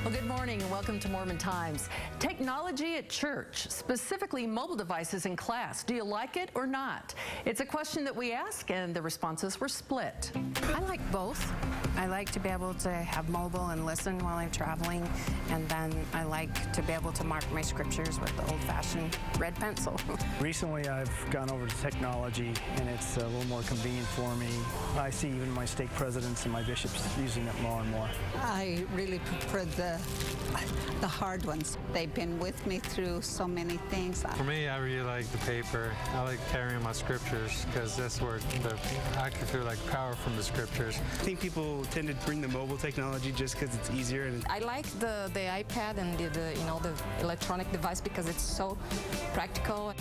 Well, good morning and welcome to Mormon Times. Technology at church, specifically mobile devices in class. Do you like it or not? It's a question that we ask, and the responses were split. I like both. I like to be able to have mobile and listen while I'm traveling, and then I like to be able to mark my scriptures with the old-fashioned red pencil. Recently, I've gone over to technology, and it's a little more convenient for me. I see even my stake presidents and my bishops using it more and more. I really prefer the hard ones. They've been with me through so many things. For me, I really like the paper. I like carrying my scriptures because that's where I can feel like power from the scriptures. I think people tend to bring the mobile technology just because it's easier. And I like the iPad and the electronic device because it's so practical.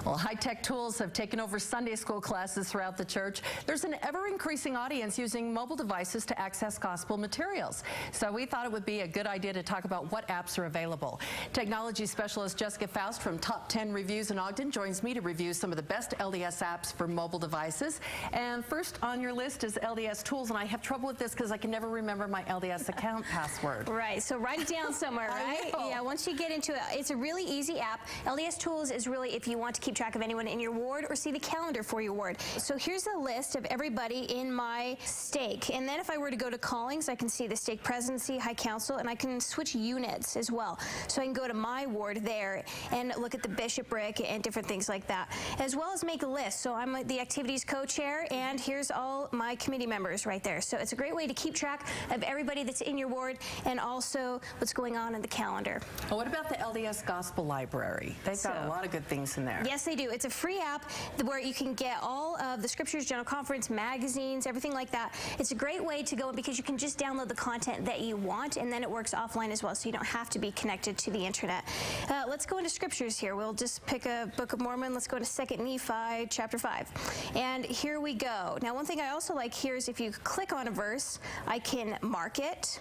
Well, high-tech tools have taken over Sunday school classes throughout the church. There's an ever-increasing audience using mobile devices to access gospel materials. So we thought it would be a good idea to talk about what apps are available. Technology specialist Jessica Foust from Top 10 Reviews in Ogden joins me to review some of the best LDS apps for mobile devices. And first on your list is LDS Tools, and I have trouble with this because I can never remember my LDS account password. Right, so write it down somewhere, right? Yeah, once you get into it, it's a really easy app. LDS Tools is really if you want to keep track of anyone in your ward or see the calendar for your ward. So here's a list of everybody in my stake. And then if I were to go to callings, I can see the stake presidency, high council, and I can switch units as well. So I can go to my ward there and look at the bishopric and different things like that, as well as make a list. So I'm the activities co-chair, and here's all my committee members right there. So it's a great way to keep track of everybody that's in your ward and also what's going on in the calendar. Well, what about the LDS Gospel Library? They've got a lot of good things in there. Yes, they do. It's a free app where you can get all of the scriptures, general conference, magazines, everything like that. It's a great way to go because you can just download the content that you want, and then it works offline as well, so you don't have to be connected to the internet. Let's go into scriptures here. We'll just pick a Book of Mormon. Let's go to 2 Nephi chapter 5. And here we go. Now, one thing I also like here is if you click on a verse, I can mark it.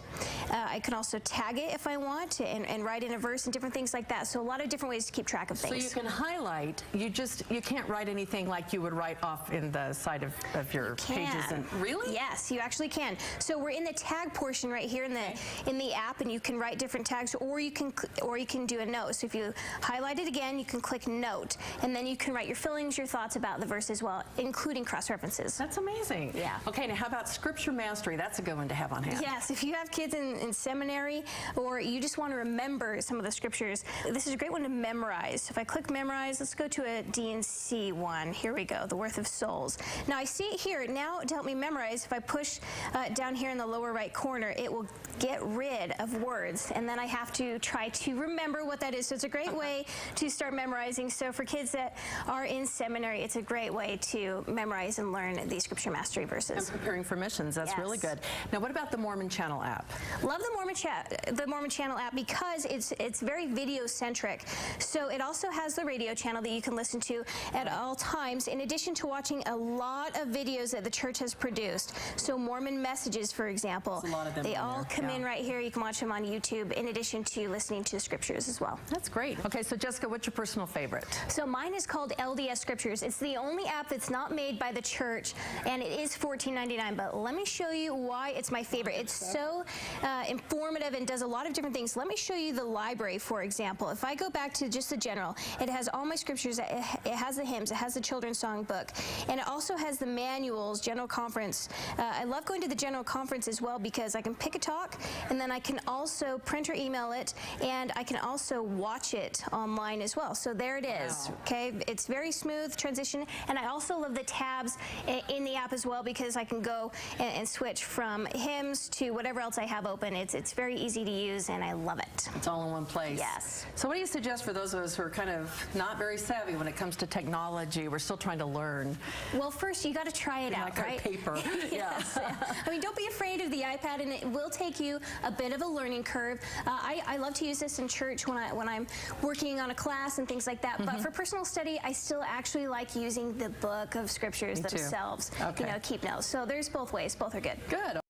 I can also tag it if I want and write in a verse and different things like that. So a lot of different ways to keep track of things. So you can highlight. You can't write anything like you would write off in the side of your pages. And really? Yes, you actually can. So we're in the tag portion right here in the app, and you can write different tags, or you can do a note. So if you highlight it again, you can click note, and then you can write your feelings, your thoughts about the verse as well, including cross references. That's amazing. Yeah. Okay, now how about scripture mastery? That's a good one to have on hand. Yes, if you have kids in seminary, or you just want to remember some of the scriptures, this is a great one to memorize. If I click memorize, let's go to a D&C one. Here we go, the worth of souls. Now I see it here. Now to help me memorize, if I push down here in the lower right corner, it will get rid of words, and then I have to try to remember what that is. So it's a great way to start memorizing. So for kids that are in seminary, it's a great way to memorize and learn these scripture mastery verses. And preparing for missions, that's really good. Now what about the Mormon Channel app? Love the Mormon Channel app because it's very video centric. So it also has the radio channel that you can listen to at all times, in addition to watching a lot of videos that the church has produced. So Mormon Messages, for example, they all come in right here. You can watch them on YouTube, in addition to listening to the scriptures as well. That's great. Okay, so Jessica, what's your personal favorite? So mine is called LDS Scriptures. It's the only app that's not made by the church, and it is $14.99, but let me show you why it's my favorite. It's so informative and does a lot of different things. Let me show you the library, for example. If I go back to just the general, it has all my scriptures. It has the hymns, it has the children's song book, and it also has the manuals, general conference. I love going to the general conference as well because I can pick a talk, and then I can also print or email it, and I can also watch it online as well. So there it is. Wow. Okay, it's very smooth transition, and I also love the tabs in the app as well because I can go and switch from hymns to whatever else I have open. It's very easy to use, and I love it. It's all in one place. Yes. So what do you suggest for those of us who are kind of not very savvy when it comes to technology? We're still trying to learn. Well, first you got to try it out, right? Paper. Yes. I mean, don't be afraid of the iPad, and it will take you a bit of a learning curve. I love to use this in church when I'm working on a class and things like that. But for personal study, I still actually like using the book of scriptures themselves. Okay. Keep notes. So there's both ways. Both are good. Good.